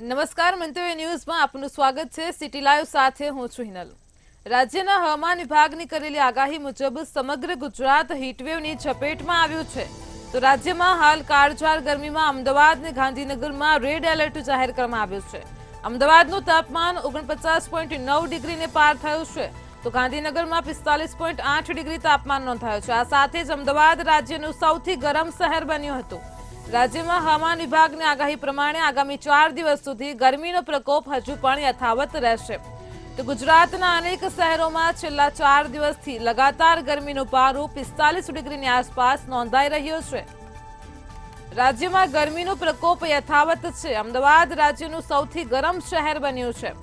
નમસ્કાર મંતવ્ય ન્યૂઝમાં આપનું સ્વાગત છે। સિટી લાઈવ સાથે હું છું હિનલ। રાજ્યના હવામાન વિભાગની કરેલી આગાહી મુજબ સમગ્ર ગુજરાત હીટવેવની ઝપેટમાં આવ્યું છે। તો રાજ્યમાં હાલ કાળઝાળ ગરમીમાં અમદાવાદ અને ગાંધીનગરમાં રેડ એલર્ટ જાહેર કરવામાં આવ્યું છે। અમદાવાદનું તાપમાન 49.9 ડિગ્રીને પાર થયું છે, તો ગાંધીનગરમાં 45.8 ડિગ્રી તાપમાન નોંધાયું છે। આ સાથે જ અમદાવાદ રાજ્યનું સૌથી ગરમ શહેર બન્યું હતું। રાજ્યમાં હવામાન વિભાગની આગાહી પ્રમાણે આગામી 4 દિવસ સુધી ગરમીનો પ્રકોપ હજુ પણ યથાવત રહેશે। તો ગુજરાતના અનેક શહેરોમાં છેલ્લા 4 દિવસથી લગાતાર ગરમીનો પારો 45 ડિગ્રીની આસપાસ નોંધાઈ રહ્યો છે। રાજ્યમાં ગરમીનો પ્રકોપ યથાવત છે। અમદાવાદ રાજ્યનું સૌથી ગરમ શહેર બન્યું છે,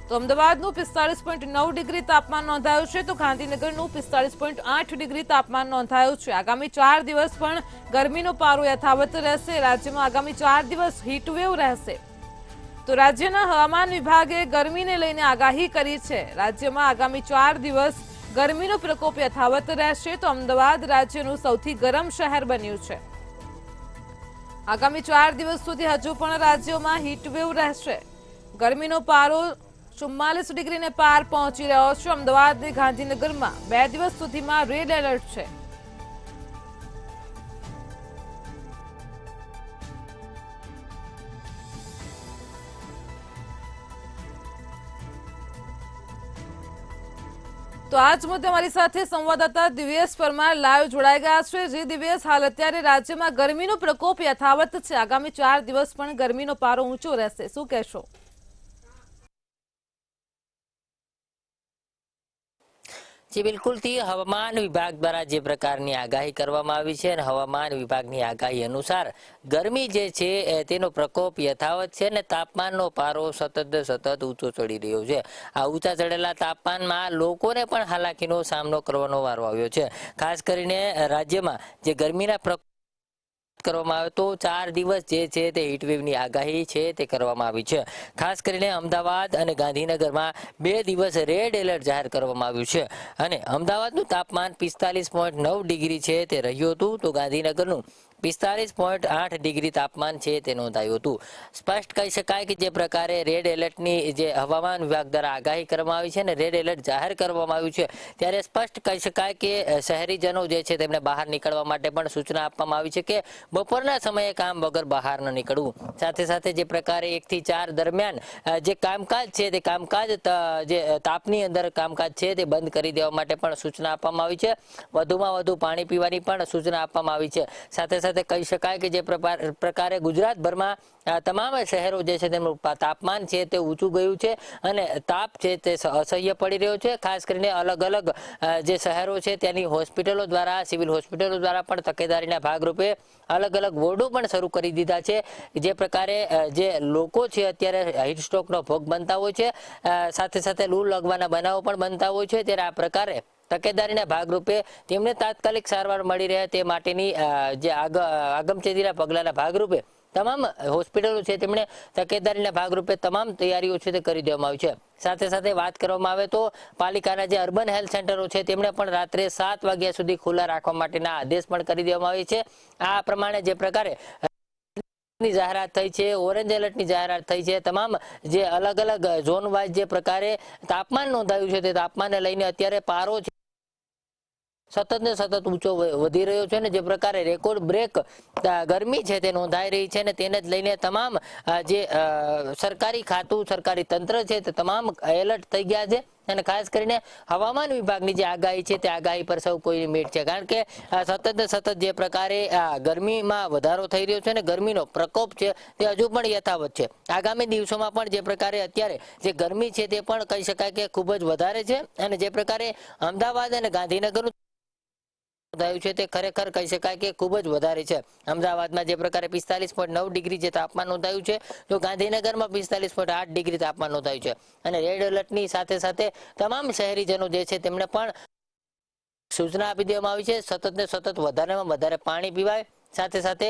તો અમદાવાદનું 45.9 ડિગ્રી તાપમાન નોંધાયું છે, તો ગાંધીનગરનું 45.8 ડિગ્રી તાપમાન નોંધાયું છે। આગામી 4 દિવસ પણ ગરમીનો પારો યથાવત રહેશે। રાજ્યમાં આગામી 4 દિવસ હીટવેવ રહેશે। તો રાજ્યના હવામાન વિભાગે ગરમીને લઈને આગાહી કરી છે। રાજ્યમાં આગામી 4 દિવસ ગરમીનો પ્રકોપ યથાવત રહેશે, તો અમદાવાદ રાજ્યનું સૌથી ગરમ શહેર બન્યું છે। આગામી 4 દિવસ સુધી હજુ પણ રાજ્યોમાં હીટવેવ રહેશે। ગરમીનો પારો 44 ડિગ્રીને પાર પહોંચી રહ્યો છે। અમદાવાદ અને ગાંધીનગરમાં 2 દિવસ સુધીમાં રેડ એલર્ટ છે। તો આજ મુદ્દે અમારી સાથે સંવાદદાતા દિવ્યેશ પરમાર લાઈવ જોડાઈ ગયા છે। જે દિવ્યેશ, હાલ અત્યારે રાજ્યમાં ગરમીનો પ્રકોપ યથાવત છે, આગામી 4 દિવસ પણ ગરમીનો પારો ઊંચો રહેશે, શું કહેશો? जी बिल्कुल थी हवामान विभाग द्वारा जे प्रकारनी आगाही करवामां आवी छे अने हवामान विभागनी आगाही अनुसार गरमी जे छे तेनो प्रकोप यथावत छे ने तापमाननो पारो सतत ऊंचो चढ़ी रह्यो छे। आ ऊंचा चढ़ेला तापमानमां लोकोने पण हालाकीनो सामनो करवानो वारो आव्यो छे। खास करीने राज्यमां जे गरमीना કરવામાં આવે તો 4 દિવસ જે છે તે હીટવેવની આગાહી છે તે કરવામાં આવી છે। ખાસ કરીને અમદાવાદ અને ગાંધીનગરમાં 2 દિવસ રેડ એલર્ટ જાહેર કરવામાં આવ્યું છે અને અમદાવાદનું તાપમાન 45.9 ડિગ્રી છે તે રહ્યું હતું, તો ગાંધીનગરનું 45.8 ડિગ્રી તાપમાન છે તે નોંધાયું હતું। સ્પષ્ટ કહી શકાય કે જે પ્રકારે રેડ એલર્ટની જે હવામાન વિભાગ દ્વારા આગાહી કરવામાં આવી છે ને રેડ એલર્ટ જાહેર કરવામાં આવ્યું છે, ત્યારે સ્પષ્ટ કહી શકાય કે શહેરીજનો જે છે તેમને બહાર નીકળવા માટે પણ સૂચના આપવામાં આવી છે કે બપોરના સમયે કામ વગર બહાર ન નીકળવું। સાથે સાથે જે પ્રકારે 1 થી 4 દરમિયાન જે કામકાજ છે તે કામકાજ જે તાપની અંદર કામકાજ છે તે બંધ કરી દેવા માટે પણ સૂચના આપવામાં આવી છે। વધુમાં વધુ પાણી પીવાની પણ સૂચના આપવામાં આવી છે। સાથે સાથે કહી શકાય કે જે પ્રકારે ગુજરાતભરમાં તમામ શહેરો જે છે તેમનું તાપમાન છે તે ઊંચું ગયું છે અને તાપ છે તે અસહ્ય પડી રહ્યો છે। ખાસ કરીને અલગ અલગ જે શહેરો છે ત્યાંની હોસ્પિટલો દ્વારા, સિવિલ હોસ્પિટલો દ્વારા પણ તકેદારીના ભાગરૂપે અલગ અલગ વોર્ડો પણ શરૂ કરી દીધા છે। જે પ્રકારે જે લોકો છે અત્યારે હીટસ્ટ્રોકનો ભોગ બનતા હોય છે, સાથે સાથે લૂ લાગવાના બનાવો પણ બનતા હોય છે, ત્યારે આ પ્રકારે તકેદારીના ભાગરૂપે તેમને તાત્કાલિક સારવાર મળી રહે તે માટેની જે આગમચેતીના પગલાના ભાગરૂપે તમામ હોસ્પિટલો છે તેમણે તકેદારીના ભાગરૂપે તમામ તૈયારીઓ છે તે કરી દેવામાં આવી છે। સાથે સાથે વાત કરવામાં આવે તો પાલિકાના જે અર્બન હેલ્થ સેન્ટરો છે તેમને પણ રાત્રે 7 વાગ્યા સુધી ખુલ્લા રાખવા માટેના આદેશ પણ કરી દેવામાં આવે છે। આ પ્રમાણે જે પ્રકારે ની જાહેરાત થઈ છે, ઓરેન્જ એલર્ટની જાહેરાત થઈ છે, તમામ જે અલગ અલગ ઝોન વાઇઝ જે પ્રકારે તાપમાન નોંધાયું છે તે તાપમાનને લઈને અત્યારે પારો સતત ને સતત ઊંચો વધી રહ્યો છે ને જે પ્રકારે રેકોર્ડ બ્રેક ગરમી છે તે નોંધાઈ રહી છે ને તેને જ લઈને તમામ જે સરકારી ખાતું, સરકારી તંત્ર છે તે તમામ એલર્ટ થઈ ગયા છે અને ખાસ કરીને હવામાન વિભાગની જે આગાહી છે તે આગાહી પર સૌ કોઈ મીટ છે, કારણ કે સતત ને સતત જે પ્રકારે ગરમીમાં વધારો થઈ રહ્યો છે ને ગરમીનો પ્રકોપ છે તે હજુ પણ યથાવત છે। આગામી દિવસોમાં પણ જે પ્રકારે અત્યારે જે ગરમી છે તે પણ કહી શકાય કે ખૂબ જ વધારે છે અને જે પ્રકારે અમદાવાદ અને ગાંધીનગરનું નોંધાયું છે તે ખરેખર કહી શકાય કે ખૂબ જ વધારે છે। અમદાવાદમાં જે પ્રકારે 45.9 ડિગ્રી જે તાપમાન નોંધાયું છે, તો ગાંધીનગરમાં 45.8 ડિગ્રી તાપમાન નોંધાયું છે અને રેડ એલર્ટની સાથે સાથે તમામ શહેરીજનો જે છે તેમને પણ સૂચના આપી દેવામાં આવી છે સતત ને સતત વધારેમાં વધારે પાણી પીવાય, સાથે સાથે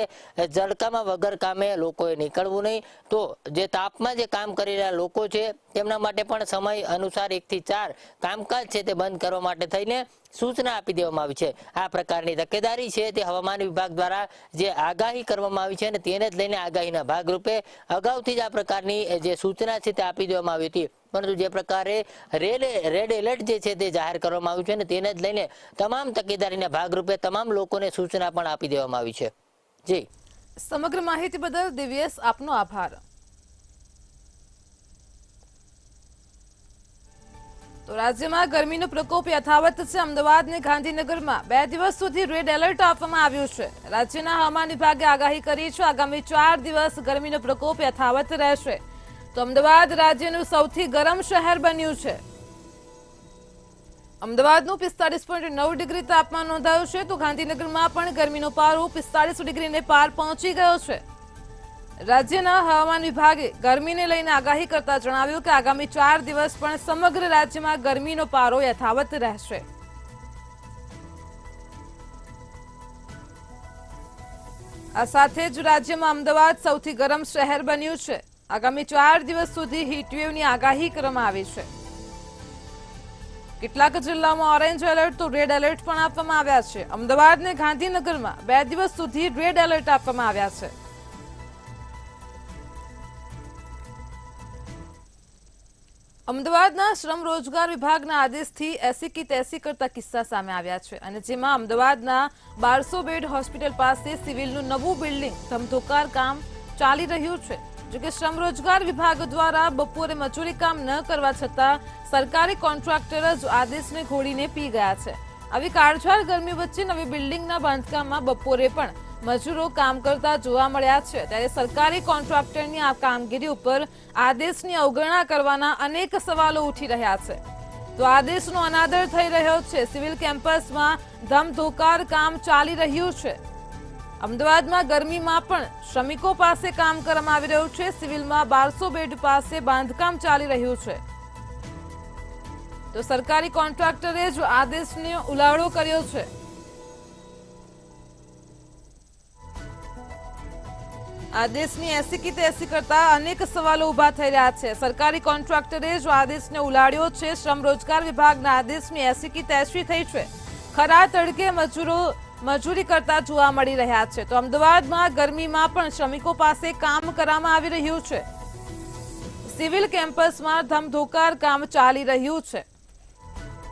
જડકામાં વગર કામે લોકોએ નીકળવું નહીં। તો જે તાપમાં જે કામ કરી રહ્યા લોકો છે તેમના માટે પણ સમય અનુસાર 1 થી 4 કામકાજ છે તે બંધ કરવા માટે થઈને સૂચના આપી દેવામાં આવી છે। આ પ્રકારની તકેદારી છે તે હવામાન વિભાગ દ્વારા જે આગાહી કરવામાં આવી છે અને તેને જ લઈને આગાહીના ભાગરૂપે અગાઉથી જ આ પ્રકારની જે સૂચના છે તે આપી દેવામાં આવી હતી। પરંતુ જે પ્રકારે રેડ એલર્ટ જે છે તે જાહેર કરવામાં આવ્યું છે અને તેને જ લઈને તમામ તકેદારીના ભાગરૂપે તમામ લોકોને સૂચના પણ આપી દેવામાં આવી છે। જી, સમગ્ર માહિતી બદલ દિવ્યેશ આપનો આભાર। તો રાજ્યમાં ગરમીનો પ્રકોપ યથાવત છે। અમદાવાદ અને ગાંધીનગરમાં 2 દિવસ સુધી રેડ એલર્ટ આપવામાં આવ્યું છે। રાજ્યના હવામાન વિભાગે આગાહી કરી છે આગામી 4 દિવસ ગરમીનો પ્રકોપ યથાવત રહેશે। તો અમદાવાદ રાજ્યનું સૌથી ગરમ શહેર બન્યું છે। અમદાવાદનું 45.9 ડિગ્રી તાપમાન નોંધાયું છે તો ગાંધીનગરમાં પણ ગરમીનો પારો 45 ડિગ્રીને પાર પહોંચી ગયો છે। રાજ્યના હવામાન વિભાગે ગરમીને લઈને આગાહી કરતા જણાવ્યું કે આગામી 4 દિવસ પણ સમગ્ર રાજ્યમાં ગરમીનો પારો યથાવત રહેશે। આ સાથે જ રાજ્યમાં અમદાવાદ સૌથી ગરમ શહેર બન્યું છે। આગામી 4 દિવસ સુધી હીટવેવની આગાહી કરવામાં આવી છે। કેટલાક જિલ્લામાં ઓરેન્જ એલર્ટ તો રેડ એલર્ટ પણ આપવામાં આવ્યા છે। અમદાવાદ અને ગાંધીનગરમાં 2 દિવસ સુધી રેડ એલર્ટ આપવામાં આવ્યા છે। અમદાવાદના શ્રમ રોજગાર વિભાગના આદેશથી એસી કી તેસી કરતા કિસ્સા સામે આવ્યા છે અને જેમાં અમદાવાદના 1200 બેડ હોસ્પિટલ પાસે સિવિલનું નવું બિલ્ડિંગ ધમધોકાર કામ ચાલી રહ્યું છે। જોકે શ્રમ રોજગાર વિભાગ દ્વારા બપોરે મજૂરી કામ ન કરવા છતાં સરકારી કોન્ટ્રાક્ટર જ આદેશને ઘોડીને પી ગયા છે। આવી કાળઝાળ ગરમી વચ્ચે નવી બિલ્ડિંગના બાંધકામમાં બપોરે પણ મજૂરો કામ કરતા જોવા મળ્યા છે। ત્યારે સરકારી કોન્ટ્રાક્ટરની આ કામગીરી ઉપર આદેશની અવગણના કરવાના અનેક સવાલો ઉઠી રહ્યા છે। તો આદેશનો અનાદર થઈ રહ્યો છે। સિવિલ કેમ્પસમાં ધમધોકાર કામ ચાલી રહ્યું છે। અમદાવાદમાં ગરમીમાં પણ શ્રમિકો પાસે કામ કરવામાં આવી રહ્યું છે। સિવિલમાં 1200 બેડ પાસે બાંધકામ ચાલી રહ્યું છે। તો સરકારી કોન્ટ્રાક્ટરે જ આદેશને ઉલાળો કર્યો છે। આદેશની એસી કી તેસી કરતા અનેક સવાલો ઉભા થઈ રહ્યા છે। સરકારી કોન્ટ્રાક્ટરે જ આદેશને ઉલાળ્યો છે। શ્રમ રોજગાર વિભાગના આદેશની એસી કી તેસી થઈ છે। ખરા તડકે મજૂરો મજૂરી કરતા જોવા મળી રહ્યા છે। તો અમદાવાદમાં ગરમીમાં પણ શ્રમિકો પાસે કામ કરવામાં આવી રહ્યું છે। સિવિલ કેમ્પસમાં ધમધોકાર કામ ચાલી રહ્યું છે।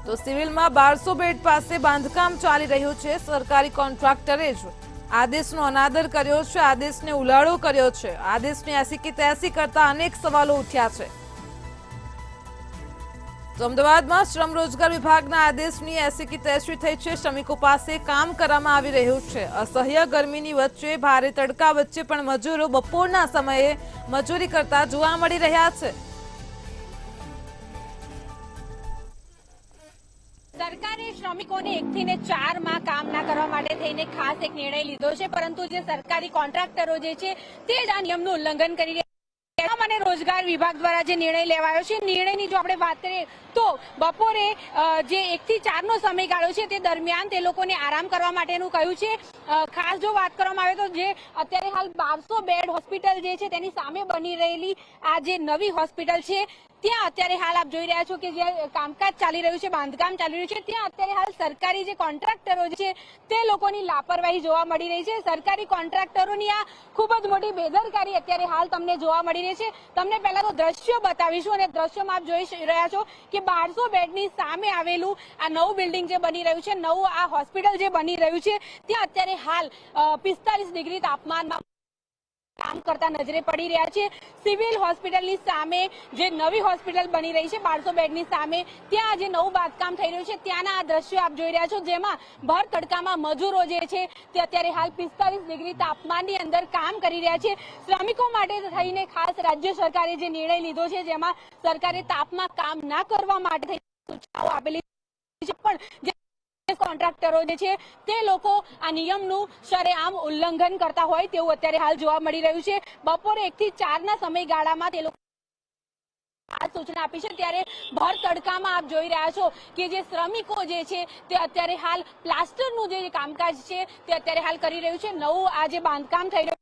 તો સિવિલમાં 1200 બેડ પાસે બાંધકામ ચાલી રહ્યું છે। સરકારી કોન્ટ્રાક્ટરે જ આદેશનો અનાદર કર્યો છે। આદેશને ઉલાળો કર્યો છે। આદેશની એસી કી તેસી કરતા અનેક સવાલો ઉઠ્યા છે। તો અમદાવાદમાં શ્રમ રોજગાર વિભાગના આદેશની એસી કી તેસી થઈ છે। શ્રમિકો પાસે કામ કરવામાં આવી રહ્યું છે। અસહ્ય ગરમીની વચ્ચે ભારે તડકા વચ્ચે પણ મજૂરો બપોરના સમયે મજૂરી કરતા જોવા મળી રહ્યા છે। સરકારે શ્રમિકોને 1 થી 4 માં કામ ના કરવા માટે થઈને ખાસ એક નિર્ણય લીધો છે, પરંતુ જે સરકારી કોન્ટ્રાક્ટરો જે છે તે જ આ નિયમનું ઉલ્લંઘન કરી રહ્યા છે। શ્રમ અને રોજગાર વિભાગ દ્વારા જે નિર્ણય લેવાયો છે, નિર્ણયની જો આપણે વાત કરીએ તો બપોરે જે 1 થી 4 નો સમયગાળો છે તે દરમિયાન તે લોકોને આરામ કરવા માટેનું કહ્યું છે। ખાસ જો વાત કરવામાં આવે તો જે અત્યારે હાલ 1200 બેડ હોસ્પિટલ જે છે તેની સામે બની રહેલી આ જે નવી હોસ્પિટલ છે ત્યાં અત્યારે હાલ આપ જોઈ રહ્યા છો કે જે કામકાજ ચાલી રહ્યું છે, બાંધકામ ચાલી રહ્યું છે, ત્યાં અત્યારે હાલ સરકારી જે કોન્ટ્રાક્ટરો છે તે લોકોની લાપરવાહી જોવા મળી રહી છે। સરકારી કોન્ટ્રાક્ટરોની આ ખૂબ જ મોટી બેદરકારી અત્યારે હાલ તમને જોવા મળી રહી છે। તમને પહેલા તો દ્રશ્યો બતાવીશું અને દ્રશ્યોમાં આપ જોઈ રહ્યા છો કે 1200 બેડની સામે આવેલું આ નવું બિલ્ડિંગ જે બની રહ્યું છે, નવું આ હોસ્પિટલ જે બની રહ્યું છે ત્યાં અત્યારે હાલ 45 ડિગ્રી તાપમાનમાં કામ કરતા નજરે પડી રહ્યા છે। સિવિલ હોસ્પિટલની સામે જે નવી હોસ્પિટલ બની રહી છે 1200 બેડની સામે, ત્યાં જે નવું બાંધકામ થઈ રહ્યું છે ત્યાંના આ દ્રશ્યો આપ જોઈ રહ્યા છો, જેમાં ભર તડકામાં મજૂરો જે છે તે અત્યારે હાલ 45 ડિગ્રી તાપમાનની અંદર કામ કરી રહ્યા છે। શ્રમિકો માટે થઈને ખાસ રાજ્ય સરકારે જે નિર્ણય લીધો છે, જેમાં સરકારે તાપમાં કામ ના કરવા માટે સૂચનાઓ આપેલી છે, પણ કોન્ટ્રાક્ટરો જે છે તે લોકો આ નિયમનું શરેઆમ ઉલ્લંઘન કરતા હોય તેવું અત્યારે હાલ જોવા મળી રહ્યું છે। બપોરે 1 થી 4 ના સમયગાળામાં તે લોકો આ સૂચના આપી છે, ત્યારે ભર તડકામાં આપ જોઈ રહ્યા છો કે જે શ્રમિકો જે છે તે અત્યારે હાલ પ્લાસ્ટરનું જે કામકાજ છે તે અત્યારે હાલ કરી રહ્યું છે। નવું આ જે બાંધકામ થઈ રહ્યું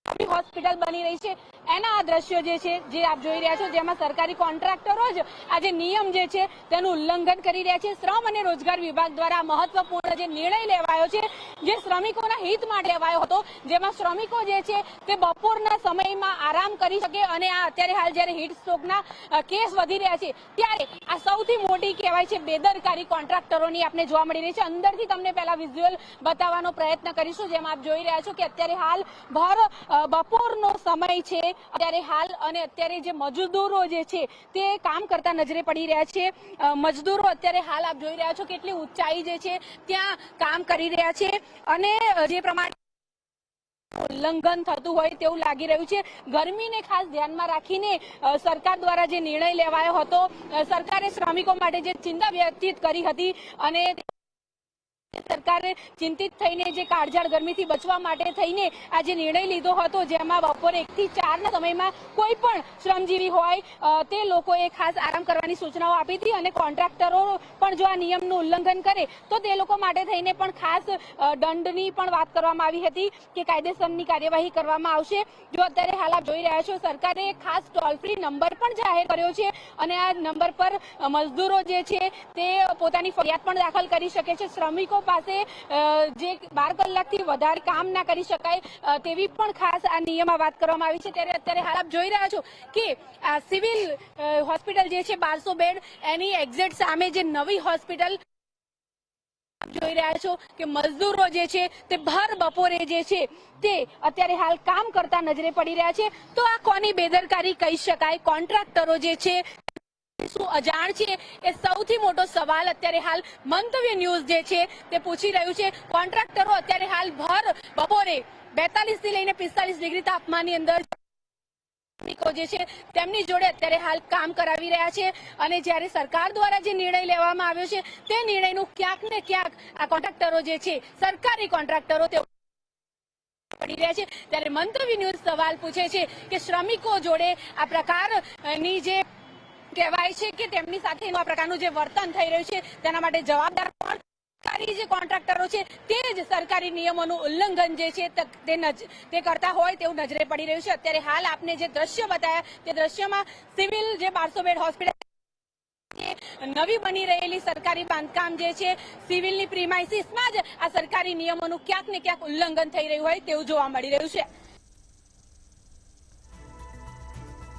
નવી હોસ્પિટલ બની રહી છે એના આ દ્રશ્યો જે છે જે આપ જોઈ રહ્યા છો, જેમાં સરકારી કોન્ટ્રાક્ટરો જ આ જે નિયમ જે છે તેનું ઉલ્લંઘન કરી રહ્યા છે. શ્રમ અને રોજગાર વિભાગ દ્વારા મહત્વપૂર્ણ જે નિર્ણય લેવાયો છે, જે શ્રમિકોના હિત માટે લેવાયો હતો, જેમાં શ્રમિકો જે છે તે બપોરના સમયમાં આરામ કરી શકે અને આ અત્યારે હાલ જ્યારે હીટ સ્ટ્રોકના કેસ વધી રહ્યા છે ત્યારે આ સૌથી મોટી કહેવાય છે બેદરકારી કોન્ટ્રાક્ટરોની આપણે જોવા મળી રહી છે. અંદરથી તમને પહેલા વિઝ્યુઅલ બતાવવાનો પ્રયત્ન કરીશું, જેમાં આપ જોઈ રહ્યા છો કે અત્યારે હાલ ભર બપોરનો સમય છે અત્યારે હાલ, અને અત્યારે જે મજદૂરો જે છે તે કામ કરતા નજરે પડી રહ્યા છે. મજદૂરો અત્યારે હાલ આપ જોઈ રહ્યા છો કેટલી ઊંચાઈ જે છે ત્યાં કામ કરી રહ્યા છે અને જે પ્રમાણે ઉલ્લંઘન થતું હોય તેવું લાગી રહ્યું છે. ગરમીને ખાસ ધ્યાનમાં રાખીને સરકાર દ્વારા જે નિર્ણય લેવાયો હતો, સરકારે શ્રમિકો માટે જે ચિંતા વ્યક્ત કરી હતી અને સરકારે ચિંતિત થઈને જે કાળઝાળ ગરમીથી બચવા માટે થઈને આ જે નિર્ણય લીધો હતો, જેમાં બપોરે 1 થી 4 ના સમયમાં કોઈ પણ શ્રમજીવી હોય તે લોકોએ ખાસ આરામ કરવાની સૂચનાઓ આપી હતી અને કોન્ટ્રાક્ટરો પણ જો આ નિયમનું ઉલ્લંઘન કરે તો તે લોકો માટે થઈને પણ ખાસ દંડની પણ વાત કરવામાં આવી હતી કે કાયદેસરની કાર્યવાહી કરવામાં આવશે. જો અત્યારે હાલ આપ જોઈ રહ્યા છો, સરકારે ખાસ ટોલ ફ્રી નંબર પણ જાહેર કર્યો છે અને આ નંબર પર મજદૂરો જે છે તે પોતાની ફરિયાદ પણ દાખલ કરી શકે છે. શ્રમિકો પાસે જે 12 કલાકથી વધારે કામ ના કરી શકાય તેવી પણ ખાસ આ નિયમમાં વાત કરવામાં આવી છે. ત્યારે અત્યારે હાલ આપ જોઈ રહ્યા છો કે આ સિવિલ હોસ્પિટલ જે છે 1200 બેડ, એની એક્ઝેક્ટ સામે જે નવી હોસ્પિટલ જોઈ રહ્યા છો કે મજદૂરો જે છે તે ભર બપોરે જે છે તે અત્યારે હાલ કામ કરતા નજરે પડી રહ્યા છે. તો આ કોની બેદરકારી કહી શકાય? કોન્ટ્રાક્ટરો જે છે શું અજાણ છે? એ સૌથી મોટો સવાલ અત્યારે હાલ મંતવ્ય ન્યૂઝ જે છે તે પૂછી રહ્યું છે. કોન્ટ્રાક્ટરો અત્યારે હાલ ભર બપોરે 42 થી લઈને 45 ડિગ્રી તાપમાનની અંદર શ્રમિકો જે છે તેમની જોડે અત્યારે હાલ કામ કરાવી રહ્યા છે અને જ્યારે સરકાર દ્વારા જે નિર્ણય લેવામાં આવ્યો છે તે નિર્ણયનું ક્યાંક ને ક્યાંક આ કોન્ટ્રાક્ટરો જે છે, સરકારી કોન્ટ્રાક્ટરો તે પડી રહ્યા છે. ત્યારે મંતવ્ય ન્યૂઝ સવાલ પૂછે છે કે શ્રમિકો જોડે આ પ્રકારની જે કહેવાય છે કે તેમની સાથેનું આ પ્રકારનું જે વર્તન થઈ રહ્યું છે તેના માટે જવાબદાર કોણ? સરકારી જે કોન્ટ્રાક્ટરો છે તે જ સરકારી નિયમોનું ઉલ્લંઘન જે છે તે કરતા હોય તેવું નજરે પડી રહ્યું છે. અત્યારે હાલ આપને જે દ્રશ્ય બતાવ્યા તે દ્રશ્યમાં સિવિલ જે 1200 બેડ હોસ્પિટલ નવી બની રહેલી સરકારી બાંધકામ જે છે સિવિલની પ્રીમાઇસીસમાં જ આ સરકારી નિયમોનું ક્યાંક ને ક્યાંક ઉલ્લંઘન થઈ રહ્યું હોય તેવું જોવા મળી રહ્યું છે.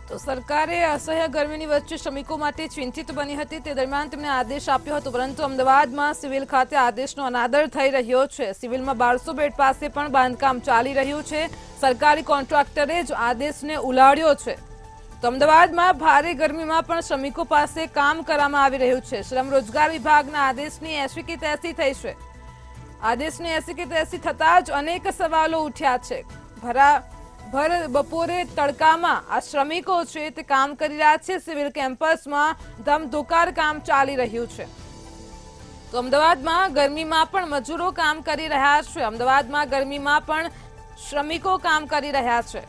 તો સરકારે અસહ્ય ગરમીની વચ્ચે શ્રમિકો માટે ચિંતિત બની હતી. તે દરમિયાન તેમણે આદેશ આપ્યો હતો, પરંતુ અમદાવાદમાં સિવિલ ખાતે આદેશનો અનાદર થઈ રહ્યો છે. સિવિલમાં 1200 બેડ પાસે પણ બાંધકામ ચાલી રહ્યું છે. સરકારી કોન્ટ્રાક્ટરે જ આદેશને ઉલાળ્યો છે. તો અમદાવાદમાં ભારે ગરમીમાં પણ શ્રમિકો પાસે કામ કરવામાં આવી રહ્યું છે. શ્રમ રોજગાર વિભાગના આદેશની 80 કે 83 થઈ છે. આદેશની 80 કે 83 થતાં જ અનેક સવાલો ઉઠ્યા છે. ભર બપોરે તડકામાં આ શ્રમિકો છે તે કામ કરી રહ્યા છે. સિવિલ કેમ્પસમાં ધમધોકાર કામ ચાલી રહ્યું છે. તો અમદાવાદમાં ગરમીમાં પણ મજૂરો કામ કરી રહ્યા છે. અમદાવાદમાં ગરમીમાં પણ શ્રમિકો કામ કરી રહ્યા છે.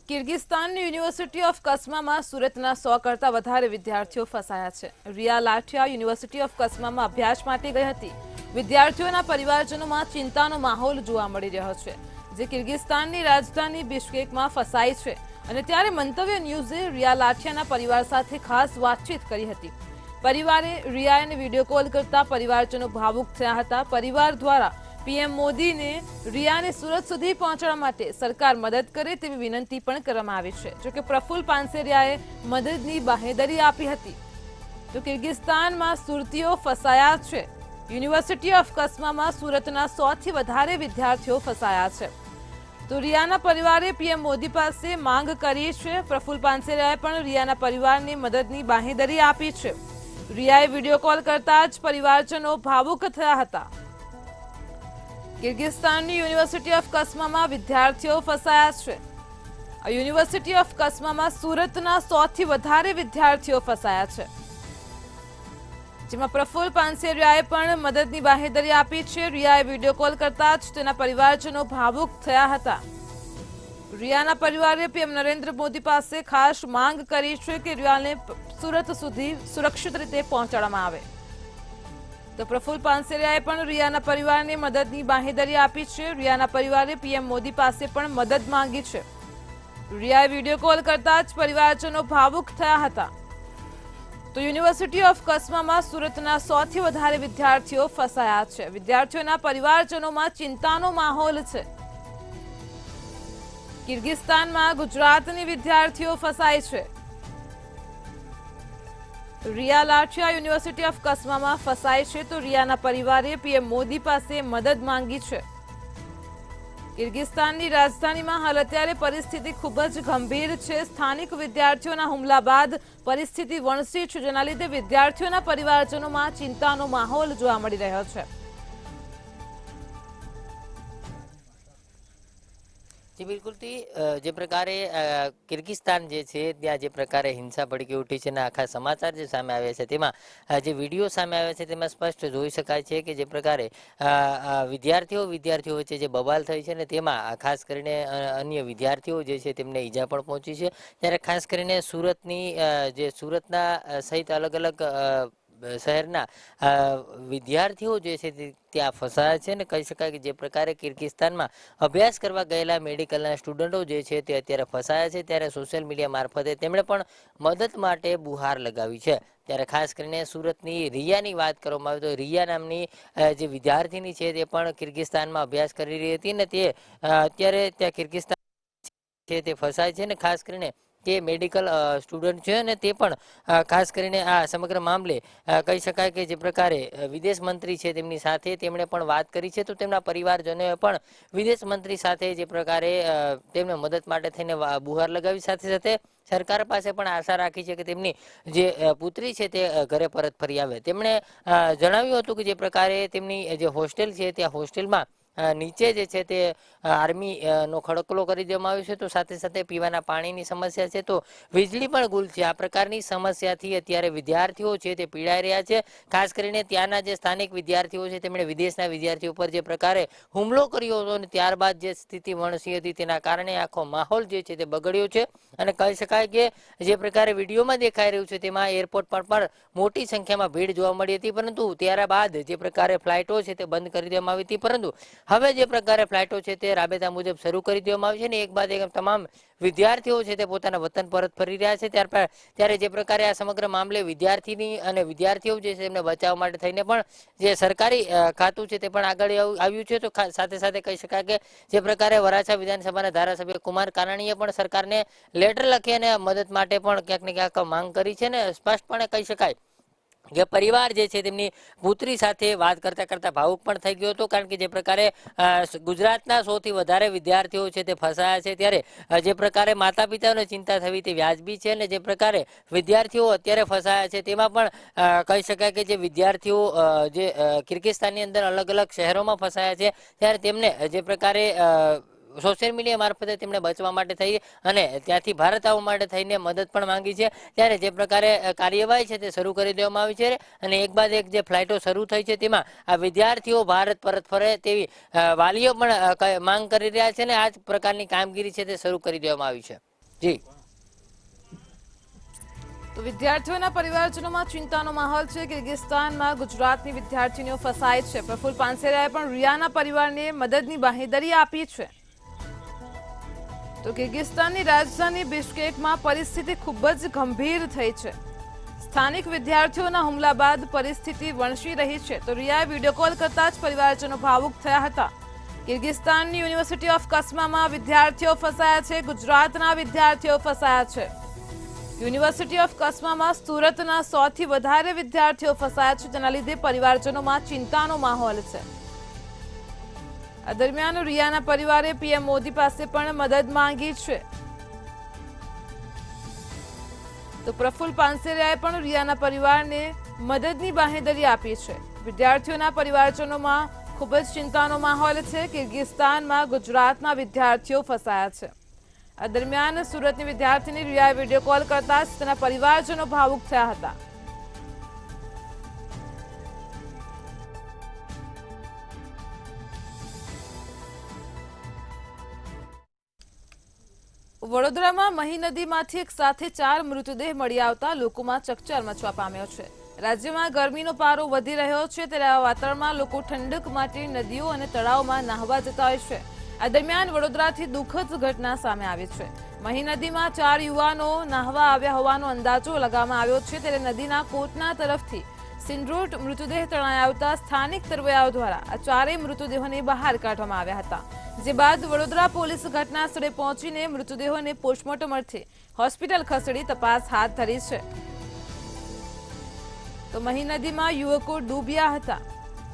કિર્ગિસ્તાનની યુનિવર્સિટી ઓફ કસ્મામાં સુરતના 100 કરતા વધારે વિદ્યાર્થીઓ ફસાયા છે. રિયા લાઠિયા યુનિવર્સિટી ઓફ કસ્મામાં અભ્યાસ માટે ગઈ હતી. વિદ્યાર્થીઓના પરિવારજનોમાં ચિંતાનો માહોલ જોવા મળી રહ્યો છે, જે કિર્ગિસ્તાનની રાજધાની બિશ્કેકમાં ફસાઈ છે. અને ત્યારે મંતવ્ય ન્યૂઝે રિયા લાઠિયાના પરિવાર સાથે ખાસ વાતચીત કરી હતી. પરિવારે રિયાને વિડીયો કોલ કરતા પરિવારજનો ભાવુક થયા હતા. પરિવાર દ્વારા પીએમ મોદીને રિયાને સુરત સુધી પહોંચવા માટે સરકાર મદદ કરે તેવી વિનંતી પણ કરવામાં આવી છે. જોકે પ્રફુલ્લ પાનસેરિયાએ મદદની બાહેધરી આપી હતી. તો કિર્ગિસ્તાનમાં સુરતીઓ ફસાયા છે. યુનિવર્સિટી ઓફ કસ્મામાં સુરતના 100 થી વધારે વિદ્યાર્થીઓ ફસાયા છે. તો રિયાના પરિવારે પીએમ મોદી પાસે માંગ કરી છે. પ્રફુલ્લ પાનસેરિયાએ પણ રિયાના પરિવારને મદદની બાહેધરી આપી છે. રિયાએ વિડીયો કોલ કરતા જ પરિવારજનો ભાવુક થયા હતા. કિર્ગિસ્તાનની યુનિવર્સિટી ઓફ કસ્મામાં વિદ્યાર્થીઓ ફસાયા છે. આ યુનિવર્સિટી ઓફ કસ્મામાં સુરતના 100 થી વધારે વિદ્યાર્થીઓ ફસાયા છે, જેમાં પ્રફુલ્લ પાનસેરિયાએ પણ મદદની બાહેધરી આપી છે. રિયાએ વિડીયો કોલ કરતા જ તેના પરિવારજનો ભાવુક થયા હતા. રિયાના પરિવારે પીએમ નરેન્દ્ર મોદી પાસે ખાસ માંગ કરી છે કે રિયાને સુરત સુધી સુરક્ષિત રીતે પહોંચાડવામાં આવે. તો પ્રફુલ્લ પાનસેરિયાએ પણ રિયાના પરિવારને મદદની બાંહેધરી આપી છે. રિયાના પરિવારે પીએમ મોદી પાસે પણ મદદ માંગી છે. રિયાએ વિડીયો કોલ કરતા જ પરિવારજનો ભાવુક થયા હતા. તો યુનિવર્સિટી ઓફ કસ્બામાં સુરતના 100 થી વધારે વિદ્યાર્થીઓ ફસાયા છે. વિદ્યાર્થીઓના પરિવારજનોમાં ચિંતાનો માહોલ છે. કિર્ગિસ્તાનમાં ગુજરાતની વિદ્યાર્થીઓ ફસાય છે. રિયા લાઠિયા યુનિવર્સિટી ઓફ કસ્બામાં ફસાય છે. તો રિયાના પરિવારે પીએમ મોદી પાસે મદદ માંગી છે. કિર્ગિસ્તાનની રાજધાનીમાં હાલ અત્યારે પરિસ્થિતિ ખૂબ જ ગંભીર છે. સ્થાનિક વિદ્યાર્થીઓના હુમલા બાદ પરિસ્થિતિ વણસી છે, જેના લીધે વિદ્યાર્થીઓના પરિવારજનોમાં ચિંતાનો માહોલ જોવા મળી રહ્યો છે. જી બિલકુલથી જે પ્રકારે કિર્ગિસ્તાન જે છે ત્યાં જે પ્રકારે હિંસા ભડકી ઉઠી છે અને આખા સમાચાર જે સામે આવ્યા છે તેમાં જે વિડીયો સામે આવ્યા છે તેમાં સ્પષ્ટ જોઈ શકાય છે કે જે પ્રકારે વિદ્યાર્થીઓ વચ્ચે જે બબાલ થઈ છે ને તેમાં ખાસ કરીને અન્ય વિદ્યાર્થીઓ જે છે તેમને ઈજા પણ પહોંચી છે. ત્યારે ખાસ કરીને સુરતના સહિત અલગ અલગ શહેરના વિદ્યાર્થીઓ જે છે ત્યાં ફસાયા છે. ને કહી શકાય કે જે પ્રકારે કિર્ગિસ્તાનમાં અભ્યાસ કરવા ગયેલા મેડિકલના સ્ટુડન્ટો જે છે તે અત્યારે ફસાયા છે. ત્યારે સોશિયલ મીડિયા મારફતે તેમણે પણ મદદ માટે બુહાર લગાવી છે. ત્યારે ખાસ કરીને સુરતની રિયાની વાત કરવામાં આવે તો રિયા નામની જે વિદ્યાર્થીની છે તે પણ કિર્ગિસ્તાનમાં અભ્યાસ કરી રહી હતી ને તે અત્યારે ત્યાં કિર્ગિસ્તાન છે તે ફસાય છે. ને ખાસ કરીને તે મેડિકલ સ્ટુડન્ટ છે અને તે પણ ખાસ કરીને આ સમગ્ર મામલે કહી શકાય કે જે પ્રકારે વિદેશ મંત્રી છે તેમની સાથે તેમણે પણ વાત કરી છે. તો તેમના પરિવારજનોએ પણ વિદેશ મંત્રી સાથે જે પ્રકારે તેમને મદદ માટે થઈને બુહાર લગાવી, સાથે સાથે સરકાર પાસે પણ આશા રાખી છે કે તેમની જે પુત્રી છે તે ઘરે પરત ફરી આવે. તેમણે જણાવ્યું હતું કે જે પ્રકારે તેમની જે હોસ્ટેલ છે ત્યાં હોસ્ટેલમાં નીચે જે છે તે આર્મી નો ખડકલો કરી દેવામાં આવ્યો છે. તો સાથે સાથે પીવાના પાણીની સમસ્યા છે, તો વીજળી પણ ગુલ છે. આ પ્રકારની સમસ્યાથી અત્યારે વિદ્યાર્થીઓ છે તે પીડાઈ રહ્યા છે. ખાસ કરીને ત્યાંના જે સ્થાનિક વિદ્યાર્થીઓ છે તેમણે વિદેશના વિદ્યાર્થીઓ પર જે પ્રકારે હુમલો કર્યો હતો અને ત્યારબાદ જે સ્થિતિ વણસી હતી તેના કારણે આખો માહોલ જે છે તે બગડ્યો છે. અને કહી શકાય કે જે પ્રકારે વિડીયોમાં દેખાઈ રહ્યું છે તેમાં એરપોર્ટ પર પણ મોટી સંખ્યામાં ભીડ જોવા મળી હતી, પરંતુ ત્યારબાદ જે પ્રકારે ફ્લાઇટો છે તે બંધ કરી દેવામાં આવી હતી. પરંતુ હવે જે પ્રકારે ફ્લાઇટો છે તે રાબેતા મુજબ શરૂ કરી દેવામાં આવી છે ને એક બાદ એક તમામ વિદ્યાર્થીઓ છે તે પોતાના વતન પરત ફરી રહ્યા છે. ત્યારે જે પ્રકારે આ સમગ્ર મામલે વિદ્યાર્થીની અને વિદ્યાર્થીઓ જે છે તેમને બચાવવા માટે થઈને પણ જે સરકારી ખાતું છે તે પણ આગળ આવ્યું છે. તો સાથે સાથે કહી શકાય કે જે પ્રકારે વરાછા વિધાનસભાના ધારાસભ્ય કુમાર કાનાણીએ પણ સરકારને લેટર લખી અને મદદ માટે પણ ક્યાંક ને ક્યાંક માંગ કરી છે. ને સ્પષ્ટપણે કહી શકાય કે પરિવાર જે છે તેમની પુત્રી સાથે વાત કરતા કરતા ભાવુક પણ થઈ ગયો હતો, કારણ કે જે પ્રકારે ગુજરાતના 100 થી વધારે વિદ્યાર્થીઓ છે તે ફસાયા છે. ત્યારે જે પ્રકારે માતા પિતાઓને ચિંતા થવી તે વ્યાજબી છે. અને જે પ્રકારે વિદ્યાર્થીઓ અત્યારે ફસાયા છે તેમાં પણ કહી શકાય કે જે વિદ્યાર્થીઓ જે કિર્ગિસ્તાનની અંદર અલગ અલગ શહેરોમાં ફસાયા છે ત્યારે તેમને જે પ્રકારે સોશિયલ મીડિયા મારફતે તેમણે બચવા માટે થઈ અને ત્યાંથી ભારત આવવા માટે થઈને મદદ પણ માંગી છે. ત્યારે જે પ્રકારે કાર્યવાહી છે તે શરૂ કરી દેવામાં આવી છે અને એક બાદ એક જે ફ્લાઇટો શરૂ થઈ છે તેમાં આ વિદ્યાર્થીઓ ભારત પરત ફરે તેવી વાલીઓ પણ માંગ કરી રહ્યા છે અને આ જ પ્રકારની કામગીરી છે તે શરૂ કરી દેવામાં આવી છે. જી તો વિદ્યાર્થીઓના પરિવારજનોમાં ચિંતાનો માહોલ છે. કિર્ગિસ્તાનમાં ગુજરાતની વિદ્યાર્થીનીઓ ફસાય છે. પ્રફુલ્લ પાનસેરિયાએ પણ રિયાના પરિવારને મદદની બાંહેધરી આપી છે. તો કિર્ગિસ્તાનની રાજધાની બિશ્કેકમાં પરિસ્થિતિ ખૂબ જ ગંભીર થઈ છે. સ્થાનિક વિદ્યાર્થીઓના હુમલા બાદ પરિસ્થિતિ વણસી રહી છે. તો રિયાએ વિડીયો કોલ કરતા જ પરિવારજનો ભાવુક થયા હતા. કિર્ગિસ્તાનની યુનિવર્સિટી ઓફ કસ્બામાં વિદ્યાર્થીઓ ફસાયા છે. ગુજરાતના વિદ્યાર્થીઓ ફસાયા છે. યુનિવર્સિટી ઓફ કસ્બામાં સુરતના 100 થી વધારે વિદ્યાર્થીઓ ફસાયા છે, જેના લીધે પરિવારજનોમાં ચિંતાનો માહોલ છે. આ દરમિયાન રિયાના પરિવારે પીએમ મોદી પાસે પણ મદદ માંગી છે. તો પ્રફુલ્લ પાનસેરિયાએ પણ રિયાના પરિવારને મદદની બાંહેધરી આપી છે. વિદ્યાર્થીઓના પરિવારજનોમાં ખૂબ જ ચિંતાનો માહોલ છે. કિર્ગિસ્તાનમાં ગુજરાતના વિદ્યાર્થીઓ ફસાયા છે. આ દરમિયાન સુરતની વિદ્યાર્થીની રિયાએ વિડીયો કોલ કરતા જ તેના પરિવારજનો ભાવુક થયા હતા. વડોદરામાં મહી નદીમાંથી એક સાથે 4 મૃતદેહ મળી આવતા લોકોમાં ચકચાર મચવા પામ્યો છે. રાજ્યમાં ગરમીનો પારો વધી રહ્યો છે ત્યારે આવા વાતાવરણમાં લોકો ઠંડક માટે નદીઓ અને તળાવમાં નાહવા જતા હોય છે. આ દરમિયાન વડોદરાથી દુઃખદ ઘટના સામે આવી છે. મહી નદીમાં 4 યુવાનો નાહવા આવ્યા હોવાનો અંદાજો લગાવવામાં આવ્યો છે ત્યારે નદીના કોટના તરફથી સિંદરોટ મૃતદેહ તણાઈ આવતા સ્થાનિક તરવૈયાઓ દ્વારા આ 4 મૃતદેહોને બહાર કાઢવામાં આવ્યા હતા. જે બાદ વડોદરા પોલીસ ઘટના સ્થળે પહોંચીને મૃતદેહોને પોસ્ટમોર્ટમ અર્થે હોસ્પિટલ ખસેડી તપાસ હાથ ધરી છે. તો મહી નદીમાં યુવકો ડૂબ્યા હતા.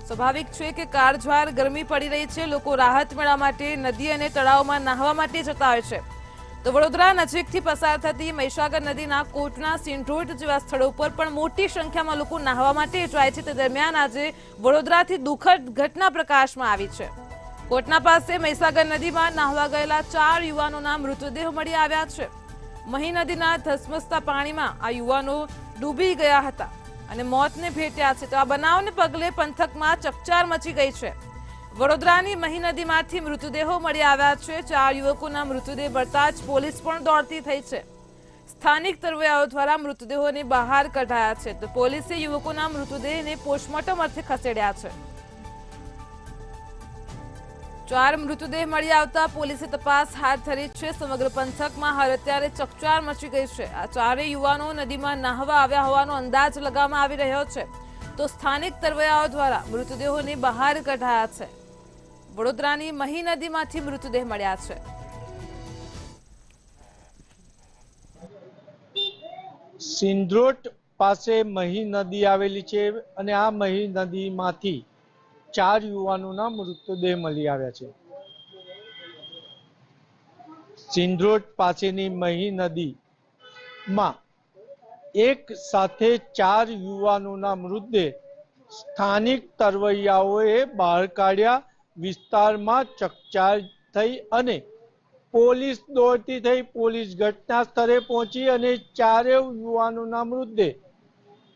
સ્વાભાવિક છે કે કાળઝાળ ગરમી પડી રહી છે. લોકો રાહત મેળવવા માટે નદી અને તળાવમાં નાહવા માટે જતા હોય છે. તો વડોદરા નજીકથી પસાર થતી મહીસાગર નદીના કોટના સિંદરોટ જેવા સ્થળો પર પણ મોટી સંખ્યામાં લોકો નાહવા માટે જાય છે. તે દરમિયાન આજે વડોદરાથી દુઃખદ ઘટના પ્રકાશમાં આવી છે. કોટના પાસે મહીસાગર નદીમાં નાહવા ગયેલા 4 યુવાનોના મૃતદેહ મળી આવ્યા છે. મહી નદીના ધસમસતા પાણીમાં આ યુવાનો ડૂબી ગયા હતા અને મોતને ભેટ્યા છે. તો આ બનાવને પગલે પંથકમાં ચકચાર મચી ગઈ છે. વડોદરાની મહી નદીમાંથી મૃતદેહો મળી આવ્યા છે. 4 યુવકોના મૃતદેહ મળતા જ પોલીસ પણ દોડતી થઈ છે. સ્થાનિક તરવૈયાઓ દ્વારા મૃતદેહોને બહાર કઢાયા છે. તો પોલીસે યુવકોના મૃતદેહને પોસ્ટમોર્ટમ અર્થે ખસેડ્યા છે. 4 મૃતદેહ મળી આવતા પોલીસે તપાસ હાથ ધરી છે. સમગ્ર પંથકમાં હાલ અત્યારે ચકચાર મચી ગઈ છે. આ 4 યુવાનો નદીમાં નાહવા આવ્યા હોવાનો અંદાજ લગાવવામાં આવી રહ્યો છે. તો સ્થાનિક તરવૈયાઓ દ્વારા મૃતદેહોને બહાર કઢાયા છે. વડોદરાની મહી નદીમાંથી મૃતદેહ મળ્યા છે. સિંદરોટ પાસે મહી નદી આવેલી છે અને આ મહી નદીમાંથી 4 યુવાનોના મૃતદેહ મળી આવ્યા છે. સિંદરોટ પાસેની મહી નદીમાં એક સાથે 4 યુવાનોના મૃતદેહ સ્થાનિક તરવૈયાઓએ બહાર કાઢ્યા. વિસ્તારમાં ચકચાર થઈ અને પોલીસ દોડતી થઈ. પોલીસ ઘટના સ્થળે પહોંચી અને 4 યુવાનોના મૃતદેહ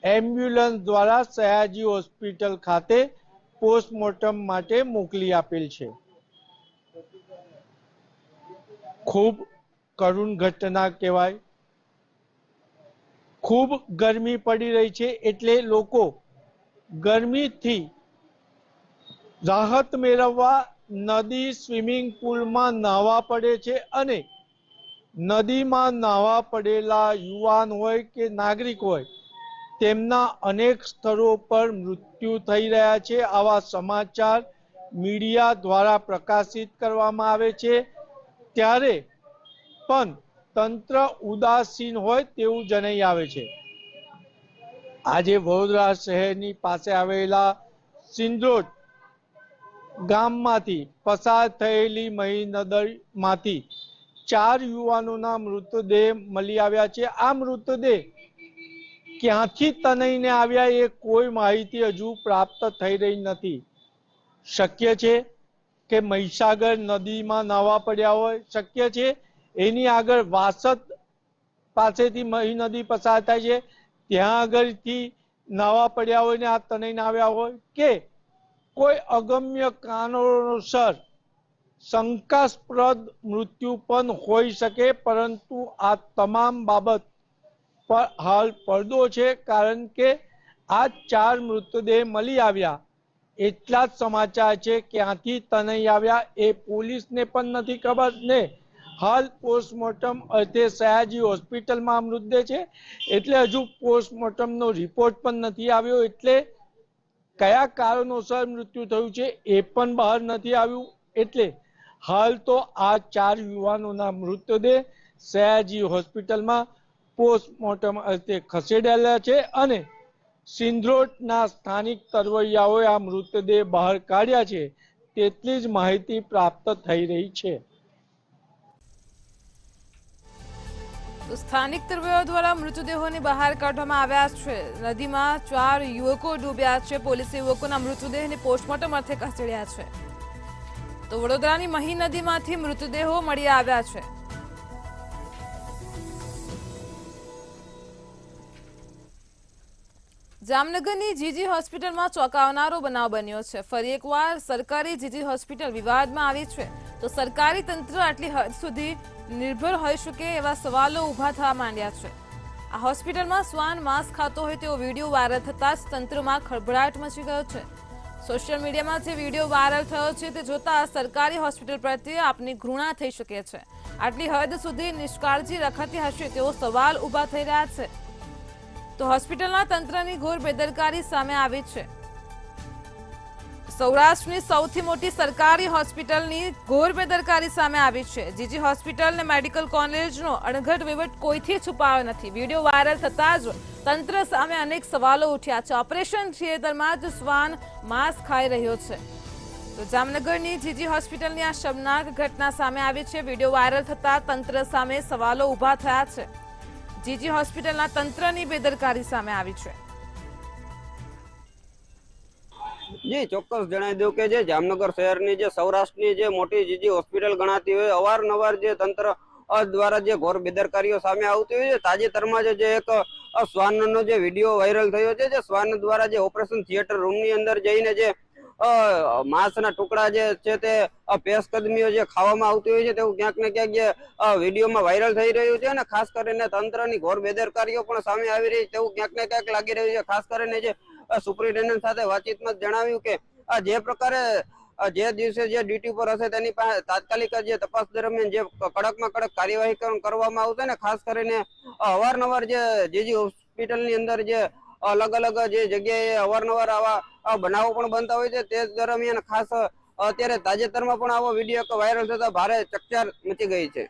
એમ્બ્યુલન્સ દ્વારા સયાજી હોસ્પિટલ ખાતે પોસ્ટમોર્ટમ માટે મોકલી આપેલ છે. ખૂબ કરુણ ઘટના કહેવાય. ખૂબ ગરમી પડી રહી છે એટલે લોકો ગરમીથી રાહત મેળવવા નદી સ્વિમિંગ પુલમાં નાહવા પડે છે અને નદીમાં નાહવા પડેલા યુવાન હોય કે નાગરિક હોય તેમના અનેક સ્થળો પર મૃત્યુ થઈ રહ્યા છે. આવા સમાચાર મીડિયા દ્વારા પ્રકાશિત કરવામાં આવે છે ત્યારે પણ તંત્ર ઉદાસીન હોય તેવું જણાઈ આવે છે. આજે વડોદરા શહેરની પાસે આવેલા સિંદરોટ ગામમાંથી પસાર થયેલી મહી નદીમાંથી 4 યુવાનોના મૃતદેહ મળી આવ્યા છે. આ મૃતદેહ ક્યાંથી તણાઈને આવ્યા એ કોઈ માહિતી હજુ પ્રાપ્ત થઈ રહી નથી. શક્ય છે કે મહીસાગર નદીમાં નાહવા પડ્યા હોય. શક્ય છે એની આગળ વાસદ પાસેથી મહી નદી પસાર થાય છે ત્યાં આગળથી નાહવા પડ્યા હોય ને આ તણાઈને આવ્યા હોય કે કોઈ અગમ્ય કારણોસર શંકાસ્પદ મૃત્યુ પણ હોઈ શકે. પરંતુ આ તમામ બાબત પર હાલ પડદો છે કારણ કે આ 4 મૃતદેહ મળી આવ્યા એટલા જ સમાચાર છે. ક્યાંથી તણાઈ આવ્યા એ પોલીસને પણ નથી ખબર ને હાલ પોસ્ટમોર્ટમ અર્થે સયાજી હોસ્પિટલમાં મૃતદેહ છે એટલે હજુ પોસ્ટમોર્ટમનો રિપોર્ટ પણ નથી આવ્યો. એટલે કયા કારણોસર મૃત્યુ થયું છે એ પણ બહાર નથી આવ્યું. એટલે હાલ તો આ 4 યુવાનોના મૃતદેહ સયાજી હોસ્પિટલમાં પોસ્ટમોર્ટમ અર્થે ખસેડાયેલા છે અને સિંદરોટના સ્થાનિક તરવૈયાઓએ આ મૃતદેહ બહાર કાઢ્યા છે તેટલી જ માહિતી પ્રાપ્ત થઈ રહી છે. તો સ્થાનિક તરવૈયાઓ દ્વારા મૃતદેહોને બહાર કાઢવામાં આવ્યા છે. નદીમાં 4 યુવકો ડૂબ્યા છે. પોલીસે યુવકોના મૃતદેહને પોસ્ટમોર્ટમ અર્થે ખસેડ્યા છે. તો વડોદરાની મહી નદીમાંથી મૃતદેહો મળી આવ્યા છે. જામનગરની જીજી હોસ્પિટલમાં ચોંકાવનારો બનાવ બન્યો છે. ફરી એકવાર સરકારી જીજી હોસ્પિટલ વિવાદમાં આવી છે. તો સરકારી તંત્ર આટલી હદ સુધી નિર્ભર હોઈ શકે એવા સવાલો ઊભા થવા માંડ્યા છે. આ હોસ્પિટલમાં શ્વાન માંસ ખાતો હોય તેવો વિડીયો વાયરલ થતા જ તંત્રમાં ખળભળાટ મચી ગયો છે। સોશિયલ મીડિયામાં જે વિડીયો વાયરલ થયો છે તે જોતા સરકારી હોસ્પિટલ પ્રત્યે આપની ઘૃણા થઈ શકે છે। આટલી હદ સુધી નિષ્કાળજી રખાતી હશે તેવો સવાલ ઊભા થઈ રહ્યા છે। તો હોસ્પિટલના તંત્રની ઘોર બેદરકારી સામે આવી છે। સૌરાષ્ટ્રની સૌથી મોટી સરકારી હોસ્પિટલની ઘોર બેદરકારી સામે આવી છે। જીજી હોસ્પિટલ અને મેડિકલ કોલેજનો અણઘડ વહીવટ કોઈથી છુપાયો નથી। વિડીયો વાયરલ થતા જ તંત્ર સામે અનેક સવાલો ઉઠ્યા છે। ઓપરેશન થિયેટરમાં જ શ્વાન માંસ ખાઈ રહ્યો છે। તો જામનગરની જીજી હોસ્પિટલની આ શર્મનાક ઘટના સામે આવી છે। વિડીયો વાયરલ થતા તંત્ર સામે સવાલો ઊભા થયા છે। જીજી હોસ્પિટલના તંત્રની બેદરકારી સામે આવી છે। જી ચોક્કસ જણાવી દઉં કે જે જામનગર શહેરની જે સૌરાષ્ટ્રની જે મોટી જીજી હોસ્પિટલ ગણાતી હોય અવારનવાર જે તંત્ર દ્વારા જે ઘોર બેદરકારીઓ સામે આવતી હોય છે। તાજેતરમાં જે એક શ્વાનનો જે વિડીયો વાયરલ થયો છે જે શ્વાન દ્વારા જે ઓપરેશન થિયેટર રૂમની અંદર જઈને જે માંસના ટુકડા જે છે તે પેશકદમીઓ જે ખાવામાં આવતી હોય છે તેવું ક્યાંક ને ક્યાંક જે વિડીયોમાં વાયરલ થઈ રહ્યું છે અને ખાસ કરીને તંત્રની ઘોર બેદરકારીઓ પણ સામે આવી રહી તેવું ક્યાંક ને ક્યાંક લાગી રહ્યું છે। ખાસ કરીને જે સુપ્રિન્ટેન્ડન્ટ સાથે વાતચીતમાં જણાવ્યું કે જે પ્રકારે જે દિવસે જે ડ્યુટી પર હશે તેની પાસે તાત્કાલિક જે તપાસ દરમિયાન જે કડકમાં કડક કાર્યવાહી કરવામાં આવશે ને ખાસ કરીને અવારનવાર જે જીજી હોસ્પિટલની અંદર જે અલગ અલગ જે જગ્યાએ અવારનવાર આવા બનાવો પણ બનતા હોય છે તે દરમિયાન ખાસ અત્યારે તાજેતરમાં પણ આવો વિડીયો વાયરલ થતા ભારે ચકચાર મચી ગઈ છે।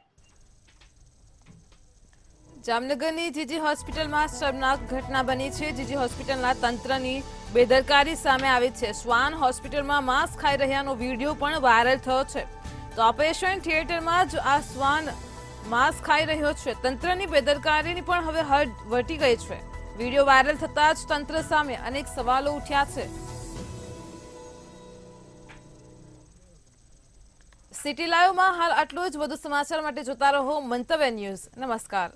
જામનગરની જીજી હોસ્પિટલમાં શર્મનાક ઘટના બની છે। જીજી હોસ્પિટલના તંત્રની બેદરકારી સામે આવી છે। શ્વાન હોસ્પિટલમાં માંસ ખાઈ રહ્યાનો વિડીયો પણ વાયરલ થયો છે। તો ઓપરેશન થિયેટરમાં જ આ શ્વાન માંસ ખાઈ રહ્યો છે। તંત્રની બેદરકારીની પણ હવે હદ વટી ગઈ છે। વિડીયો વાયરલ થતા જ તંત્ર સામે અનેક સવાલો ઉઠ્યા છે। સિટી લાઈવમાં હાલ આટલું જ। વધુ સમાચાર માટે જોતા રહો મંતવ્ય ન્યૂઝ। નમસ્કાર।